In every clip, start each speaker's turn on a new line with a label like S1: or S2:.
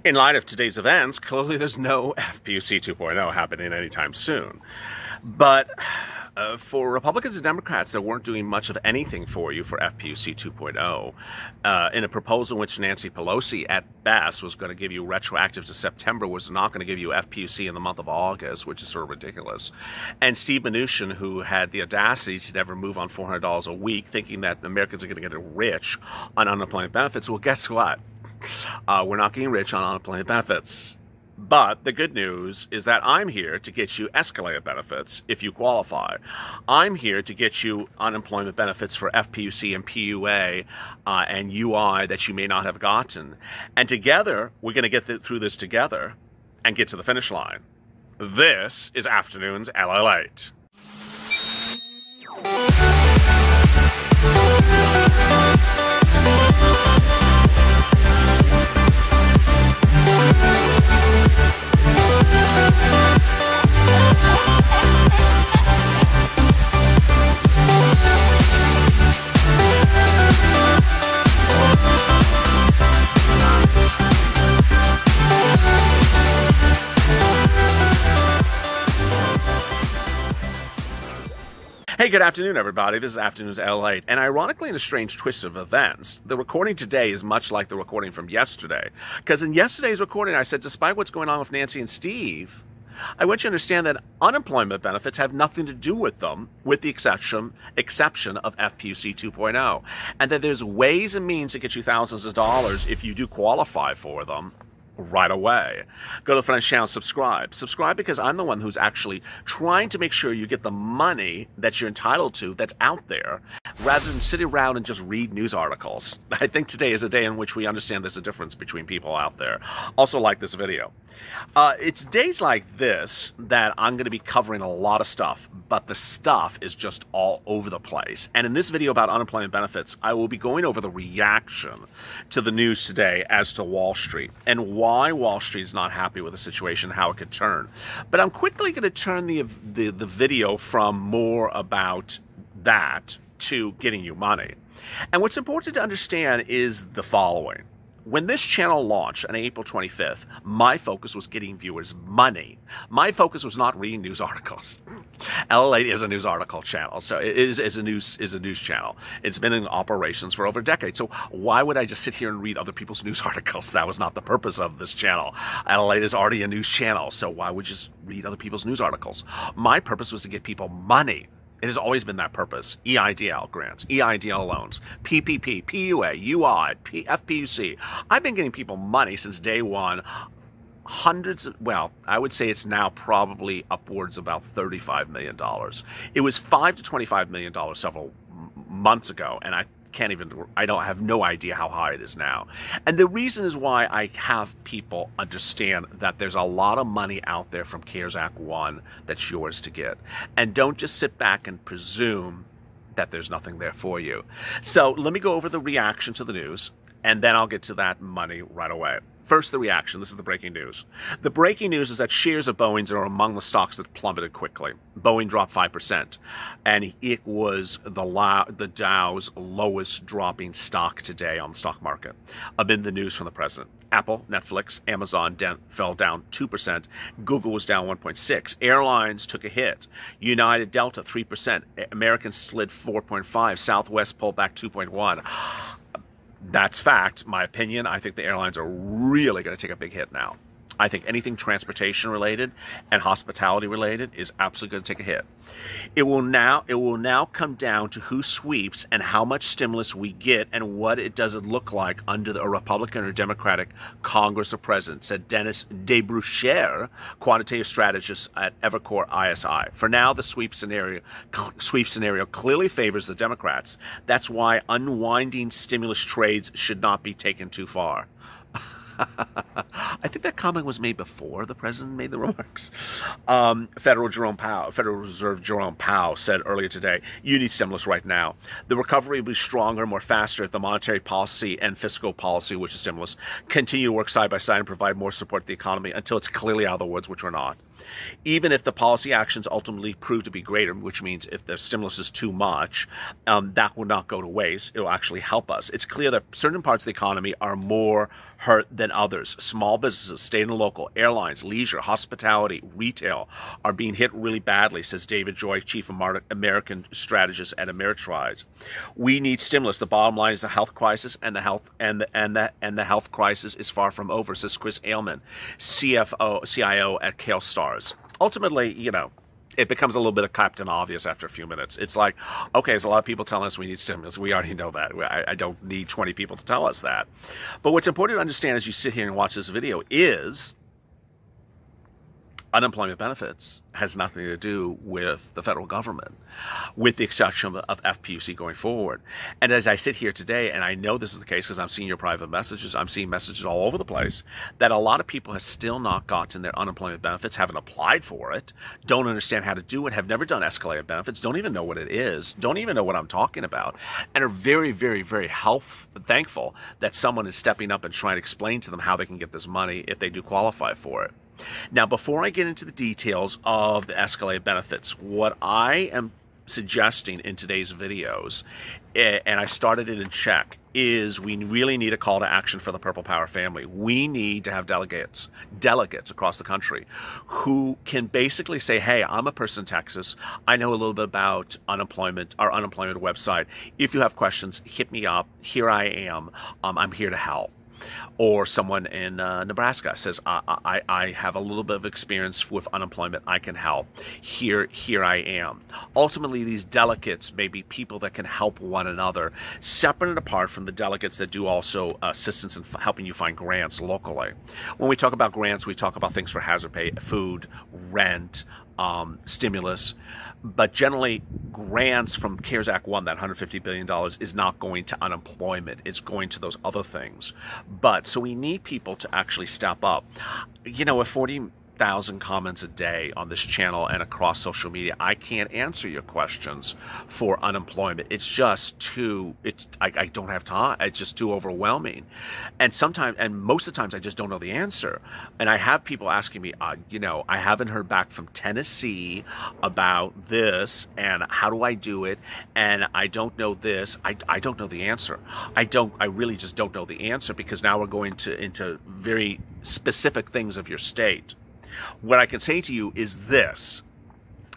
S1: In light of today's events, clearly there's no FPUC 2.0 happening anytime soon. But for Republicans and Democrats that weren't doing much of anything for you for FPUC 2.0, in a proposal in which Nancy Pelosi, at best, was going to give you retroactive to September, was not going to give you FPUC in the month of August, which is sort of ridiculous. And Steve Mnuchin, who had the audacity to never move on $400 a week, thinking that Americans are going to get rich on unemployment benefits, well, guess what? We're not getting rich on unemployment benefits. But the good news is that I'm here to get you escalated benefits if you qualify. I'm here to get you unemployment benefits for FPUC and PUA and UI that you may not have gotten. And together, we're going to get through this together and get to the finish line. This is Afternoons LALATE. Hey, good afternoon, everybody. This is Afternoons LALATE, and ironically, in a strange twist of events, the recording today is much like the recording from yesterday. Because in yesterday's recording, I said, despite what's going on with Nancy and Steve, I want you to understand that unemployment benefits have nothing to do with them, with the exception of FPUC 2.0, and that there's ways and means to get you thousands of dollars if you do qualify for them right away. Go to the front channel, subscribe. Subscribe because I'm the one who's actually trying to make sure you get the money that you're entitled to that's out there, rather than sit around and just read news articles. I think today is a day in which we understand there's a difference between people out there. Also like this video. It's days like this that I'm going to be covering a lot of stuff, but the stuff is just all over the place. And in this video about unemployment benefits, I will be going over the reaction to the news today as to Wall Street and why Wall Street is not happy with the situation, how it could turn. But I'm quickly going to turn the video from more about that to getting you money. And what's important to understand is the following. When this channel launched on April 25th, my focus was getting viewers money. My focus was not reading news articles. LALATE is a news article channel, so it is a news channel. It's been in operations for over a decade, so why would I just sit here and read other people's news articles? That was not the purpose of this channel. LALATE is already a news channel, so why would you just read other people's news articles? My purpose was to get people money. It has always been that purpose. EIDL grants, EIDL loans, PPP, PUA, UI, FPUC. I've been getting people money since day one. Hundreds of, well, I would say it's now probably upwards about $35 million. It was $5 to $25 million several months ago, and I have no idea how high it is now. And the reason is why I have people understand that there's a lot of money out there from CARES Act 1 that's yours to get. And don't just sit back and presume that there's nothing there for you. So let me go over the reaction to the news, and then I'll get to that money right away. First, the reaction. This is the breaking news. The breaking news is that shares of Boeing's are among the stocks that plummeted quickly. Boeing dropped 5%, and it was the Dow's lowest dropping stock today on the stock market, amid the news from the president. Apple, Netflix, Amazon fell down 2%. Google was down 1.6%. Airlines took a hit. United, Delta, 3%. American slid 4.5%. Southwest pulled back 2.1%. That's fact. My opinion, I think the airlines are really going to take a big hit now. I think anything transportation related and hospitality related is absolutely going to take a hit. It will now come down to who sweeps and how much stimulus we get and what it does look like under a Republican or Democratic Congress or President, said Dennis DeBruschere, quantitative strategist at Evercore ISI. For now, the sweep scenario clearly favors the Democrats. That's why unwinding stimulus trades should not be taken too far. I think that comment was made before the president made the remarks. Federal Reserve Jerome Powell said earlier today, you need stimulus right now. The recovery will be stronger, more faster if the monetary policy and fiscal policy, which is stimulus, continue to work side by side and provide more support to the economy until it's clearly out of the woods, which we're not. Even if the policy actions ultimately prove to be greater, which means if the stimulus is too much, that will not go to waste. It will actually help us. It's clear that certain parts of the economy are more hurt than others. Small businesses, state and local, airlines, leisure, hospitality, retail are being hit really badly, says David Joy, Chief American Strategist at Ameritrade. We need stimulus. The bottom line is the health crisis, and the health crisis is far from over, says Chris Ailman, CIO at CaleStars. Ultimately, it becomes a little bit of Captain Obvious after a few minutes. It's like, okay, there's a lot of people telling us we need stimulus. We already know that. I don't need 20 people to tell us that. But what's important to understand as you sit here and watch this video is unemployment benefits has nothing to do with the federal government, with the exception of FPUC going forward. And as I sit here today, and I know this is the case because I'm seeing your private messages, I'm seeing messages all over the place, that a lot of people have still not gotten their unemployment benefits, haven't applied for it, don't understand how to do it, have never done escalated benefits, don't even know what it is, don't even know what I'm talking about, and are very, very, very thankful that someone is stepping up and trying to explain to them how they can get this money if they do qualify for it. Now, before I get into the details of the escalated benefits, what I am suggesting in today's videos, and I started it in check, is we really need a call to action for the Purple Power family. We need to have delegates across the country who can basically say, hey, I'm a person in Texas. I know a little bit about unemployment, our unemployment website. If you have questions, hit me up. Here I am. I'm here to help. Or someone in Nebraska says, I have a little bit of experience with unemployment. I can help. Here I am. Ultimately, these delegates may be people that can help one another, separate and apart from the delegates that do also assistance in helping you find grants locally. When we talk about grants, we talk about things for hazard pay, food, rent, stimulus. But generally, grants from CARES Act 1, that $150 billion, is not going to unemployment. It's going to those other things. But so we need people to actually step up. With 40,000 comments a day on this channel and across social media, I can't answer your questions for unemployment. It's just too, I don't have time. It's just too overwhelming. And most of the times I just don't know the answer. And I have people asking me, I haven't heard back from Tennessee about this, and how do I do it? And I don't know this. I don't know the answer. I really just don't know the answer, because now we're going into very specific things of your state. What I can say to you is this.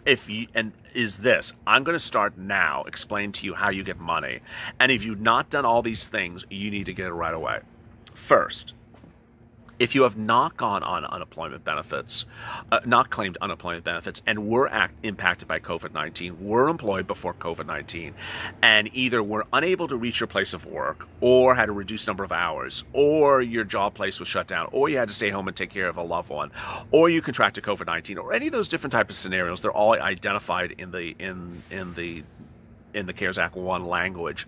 S1: I'm going to start now explaining to you how you get money. And if you've not done all these things, you need to get it right away. First, if you have not gone on unemployment benefits, not claimed unemployment benefits, and were impacted by COVID-19, were employed before COVID-19, and either were unable to reach your place of work, or had a reduced number of hours, or your job place was shut down, or you had to stay home and take care of a loved one, or you contracted COVID-19, or any of those different types of scenarios, they're all identified in the CARES Act 1 language.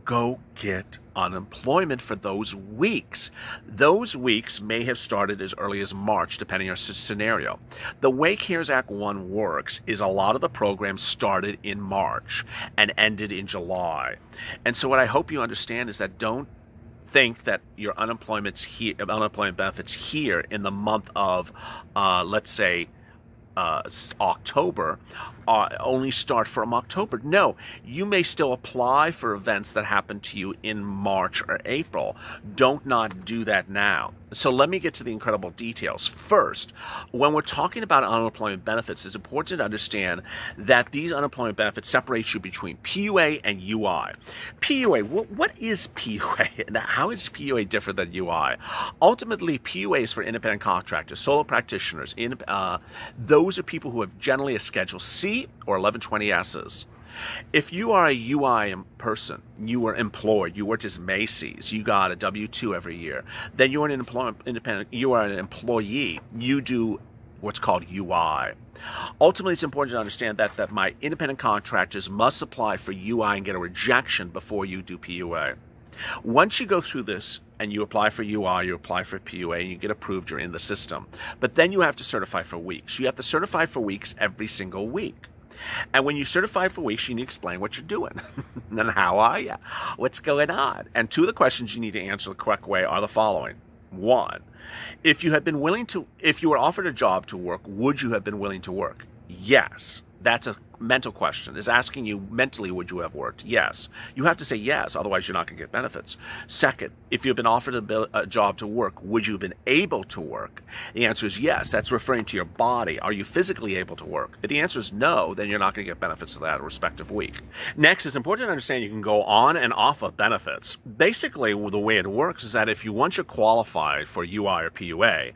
S1: Go get unemployment for those weeks. Those weeks may have started as early as March, depending on your scenario. The way CARES Act 1 works is a lot of the programs started in March and ended in July. And so what I hope you understand is that don't think that your unemployment benefits here in the month of, let's say, October, only start from October. No, you may still apply for events that happen to you in March or April. Don't not do that now. So let me get to the incredible details. First, when we're talking about unemployment benefits, it's important to understand that these unemployment benefits separate you between PUA and UI. PUA, what is PUA? How is PUA different than UI? Ultimately, PUA is for independent contractors, solo practitioners. Those are people who have generally a Schedule C or 1120Ss. If you are a UI person, you were employed, you worked as Macy's, you got a W-2 every year, then you are an employee, you do what's called UI. Ultimately, it's important to understand that my independent contractors must apply for UI and get a rejection before you do PUA. Once you go through this and you apply for UI, you apply for PUA, and you get approved, you're in the system. But then you have to certify for weeks. You have to certify for weeks every single week. And when you certify for weeks, you need to explain what you're doing. And how are you? What's going on? And two of the questions you need to answer the correct way are the following. One, if you were offered a job to work, would you have been willing to work? Yes. That's a mental question. It's asking you mentally, would you have worked? Yes. You have to say yes, otherwise you're not going to get benefits. Second, if you've been offered a job to work, would you have been able to work? The answer is yes. That's referring to your body. Are you physically able to work? If the answer is no, then you're not going to get benefits for that respective week. Next, it's important to understand you can go on and off of benefits. Basically, the way it works is that if you once you're qualified for UI or PUA,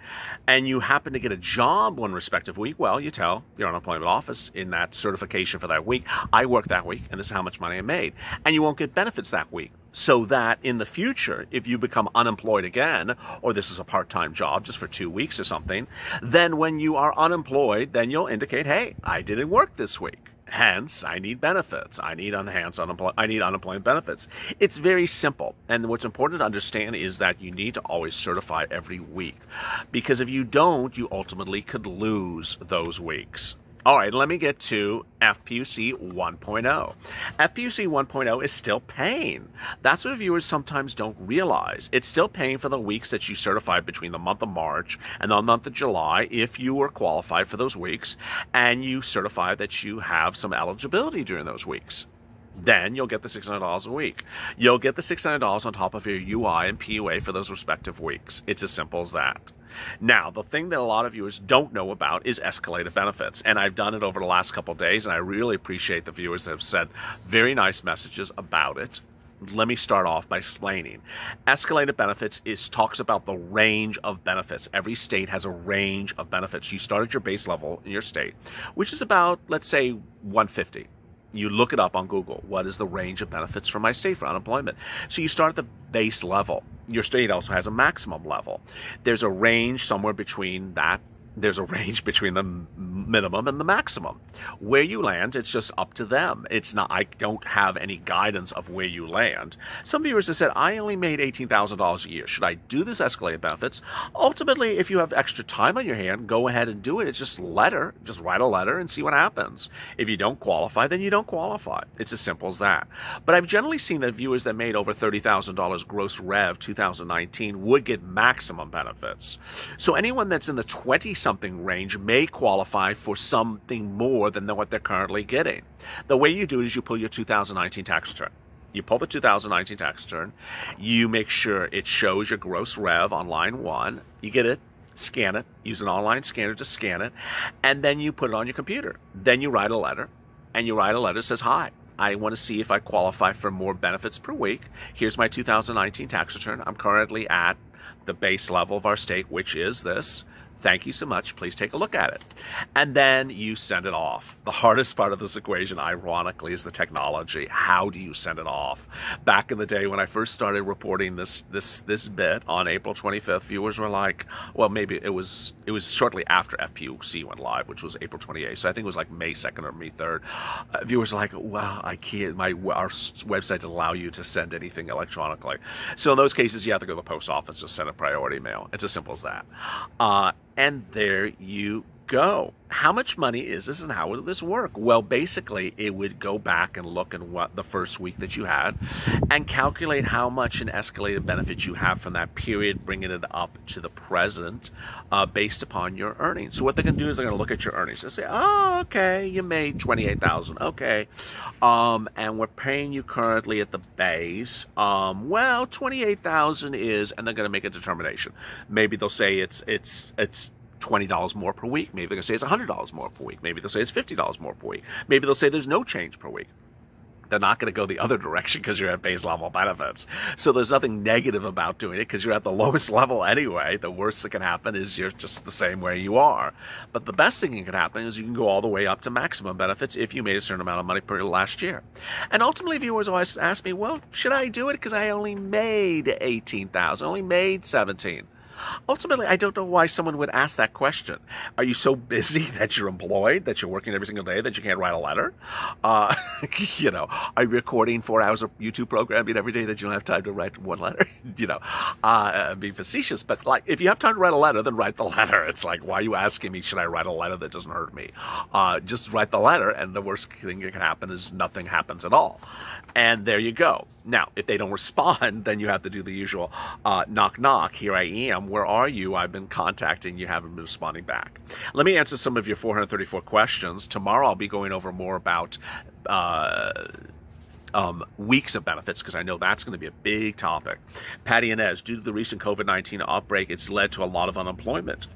S1: and you happen to get a job one respective week, well, you tell your unemployment office in that certification for that week, I worked that week, and this is how much money I made. And you won't get benefits that week. So that in the future, if you become unemployed again, or this is a part-time job just for 2 weeks or something, then when you are unemployed, then you'll indicate, hey, I didn't work this week. Hence, I need benefits. I need unemployment benefits. It's very simple. And what's important to understand is that you need to always certify every week. Because if you don't, you ultimately could lose those weeks. All right, let me get to FPUC 1.0. FPUC 1.0 is still paying. That's what viewers sometimes don't realize. It's still paying for the weeks that you certified between the month of March and the month of July if you were qualified for those weeks and you certify that you have some eligibility during those weeks. Then you'll get the $600 a week. You'll get the $600 on top of your UI and PUA for those respective weeks. It's as simple as that. Now, the thing that a lot of viewers don't know about is escalated benefits. And I've done it over the last couple of days, and I really appreciate the viewers that have said very nice messages about it. Let me start off by explaining. Escalated benefits talks about the range of benefits. Every state has a range of benefits. You start at your base level in your state, which is about, let's say, 150. You look it up on Google. What is the range of benefits for my state for unemployment? So you start at the base level. Your state also has a maximum level. There's a range somewhere between that. There's a range between the minimum and the maximum. Where you land, it's just up to them. It's not, I don't have any guidance of where you land. Some viewers have said, I only made $18,000 a year. Should I do this escalated benefits? Ultimately, if you have extra time on your hand, go ahead and do it. It's just write a letter and see what happens. If you don't qualify, then you don't qualify. It's as simple as that. But I've generally seen that viewers that made over $30,000 gross rev 2019 would get maximum benefits. So anyone that's in the 20-something range may qualify for something more than what they're currently getting. The way you do it is you pull your 2019 tax return. You pull the 2019 tax return. You make sure it shows your gross rev on line 1. You get it, scan it, use an online scanner to scan it, and then you put it on your computer. Then you write a letter, and you write a letter that says, hi, I want to see if I qualify for more benefits per week. Here's my 2019 tax return. I'm currently at the base level of our state, which is this. Thank you so much. Please take a look at it. And then you send it off. The hardest part of this equation, ironically, is the technology. How do you send it off? Back in the day when I first started reporting this bit on April 25th, viewers were like, well, maybe it was shortly after FPUC went live, which was April 28th. So I think it was like May 2nd or May 3rd. Viewers were like, well, I can't, our website doesn't allow you to send anything electronically. So in those cases, you have to go to the post office to send a priority mail. It's as simple as that. And there you go. How much money is this and how would this work? Well, basically, it would go back and look at what the first week that you had and calculate how much in escalated benefits you have from that period, bringing it up to the present based upon your earnings. So what they're going to do is they're going to look at your earnings. They'll say, oh, okay, you made $28,000. Okay. And we're paying you currently at the base. Well, $28,000 is, and they're going to make a determination. Maybe they'll say it's $20 more per week. Maybe they're going to say it's $100 more per week. Maybe they'll say it's $50 more per week. Maybe they'll say there's no change per week. They're not going to go the other direction because you're at base level benefits. So there's nothing negative about doing it because you're at the lowest level anyway. The worst that can happen is you're just the same way you are. But the best thing that can happen is you can go all the way up to maximum benefits if you made a certain amount of money per last year. And ultimately, viewers always ask me, well, should I do it because I only made $18,000, only made $17,000? Ultimately, I don't know why someone would ask that question. Are you so busy that you're employed, that you're working every single day, that you can't write a letter? Are you recording 4 hours of YouTube programming every day that you don't have time to write one letter? Being facetious, but like, if you have time to write a letter, then write the letter. It's like, why are you asking me, should I write a letter that doesn't hurt me? Just write the letter, and the worst thing that can happen is nothing happens at all. And there you go. Now, if they don't respond, then you have to do the usual knock, knock, here I am. where are you? I've been contacting you, haven't been responding back. Let me answer some of your 434 questions. Tomorrow I'll be going over more about weeks of benefits, because I know that's going to be a big topic. Patty Inez, due to the recent COVID-19 outbreak, it's led to a lot of unemployment.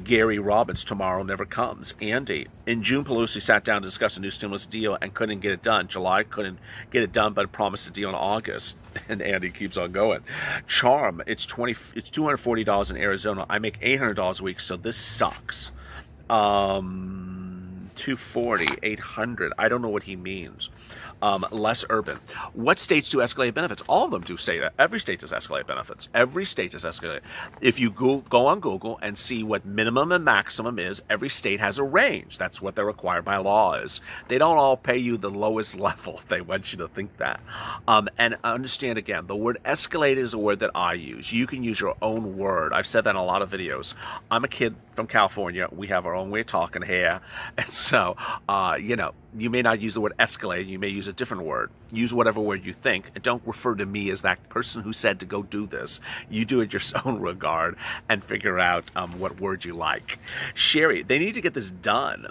S1: Gary Robbins, tomorrow never comes. Andy, in June, Pelosi sat down to discuss a new stimulus deal and couldn't get it done. July couldn't get it done, but promised a deal in August. And Andy keeps on going. Charm, it's $240 in Arizona. I make $800 a week, so this sucks. 240, 800. I don't know what he means. Less urban. What states do escalated benefits? All of them do state that. Every state does escalated benefits. Every state does escalated. If you go on Google and see what minimum and maximum is, every state has a range. That's what they're required by law is. They don't all pay you the lowest level. They want you to think that. And understand again, the word escalated is a word that I use. You can use your own word. I've said that in a lot of videos. I'm a kid from California. We have our own way of talking here. And so, you know, you may not use the word escalated. You may use a different word. Use whatever word you think. And don't refer to me as that person who said to go do this. You do it your own regard and figure out what word you like. Sherry, they need to get this done.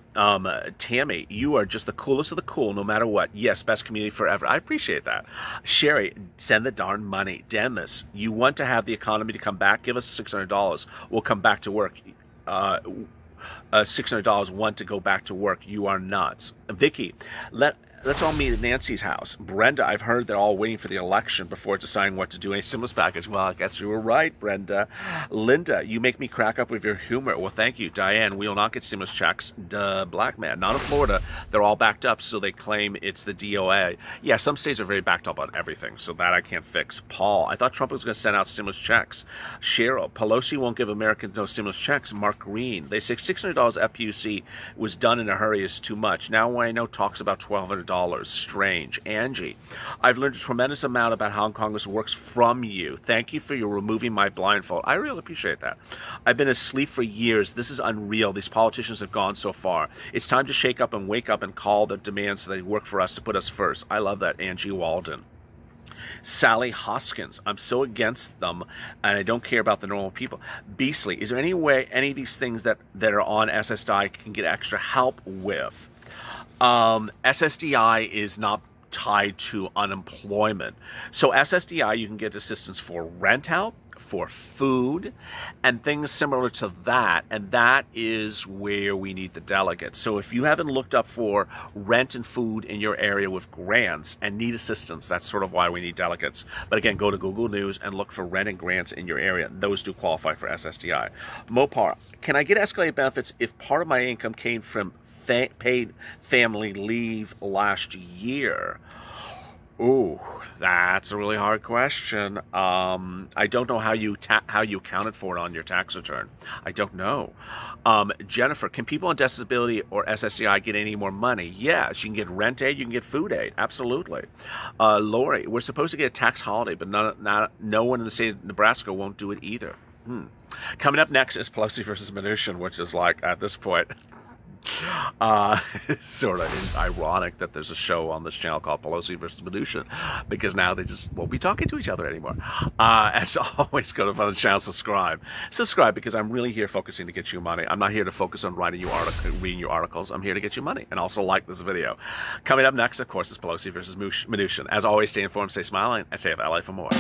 S1: Tammy, you are just the coolest of the cool no matter what. Yes, best community forever. I appreciate that. Sherry, send the darn money. Dennis, you want to have the economy to come back? Give us $600. We'll come back to work. $600 want to go back to work. You are nuts. Vicky, let's all meet at Nancy's house. Brenda, I've heard they're all waiting for the election before deciding what to do in a stimulus package. Well, I guess you were right, Brenda. Linda, you make me crack up with your humor. Well, thank you. Diane, we will not get stimulus checks. Duh, black man. Not in Florida. They're all backed up, so they claim it's the DOA. Yeah, some states are very backed up on everything, so that I can't fix. Paul, I thought Trump was going to send out stimulus checks. Cheryl, Pelosi won't give Americans no stimulus checks. Mark Green, they say $600 FPUC was done in a hurry is too much. Now I know talks about $1,200. Strange. Angie, I've learned a tremendous amount about how Congress works from you. Thank you for your removing my blindfold. I really appreciate that. I've been asleep for years. This is unreal. These politicians have gone so far. It's time to shake up and wake up and call the demands so they work for us to put us first. I love that, Angie Walden. Sally Hoskins, I'm so against them and I don't care about the normal people. Beasley, is there any way any of these things that are on SSDI can get extra help with? SSDI is not tied to unemployment. So SSDI, you can get assistance for rent help, for food, and things similar to that, and that is where we need the delegates. So if you haven't looked up for rent and food in your area with grants and need assistance, that's sort of why we need delegates. But again, go to Google News and look for rent and grants in your area. Those do qualify for SSDI. Mopar, can I get escalated benefits if part of my income came from paid family leave last year? Ooh, that's a really hard question. I don't know how you accounted for it on your tax return. I don't know. Jennifer, can people on disability or SSDI get any more money? Yes, you can get rent aid, you can get food aid. Absolutely. Lori, we're supposed to get a tax holiday, but no one in the state of Nebraska won't do it either. Coming up next is Pelosi versus Mnuchin, which is like, at this point, it's sort of ironic that there's a show on this channel called Pelosi versus Mnuchin, because now they just won't be talking to each other anymore. As always, go to the channel, subscribe, because I'm really here focusing to get you money. I'm not here to focus on reading your articles. I'm here to get you money, and also like this video. Coming up next, of course, is Pelosi versus Mnuchin. As always, stay informed, stay smiling, and stay at LA for more.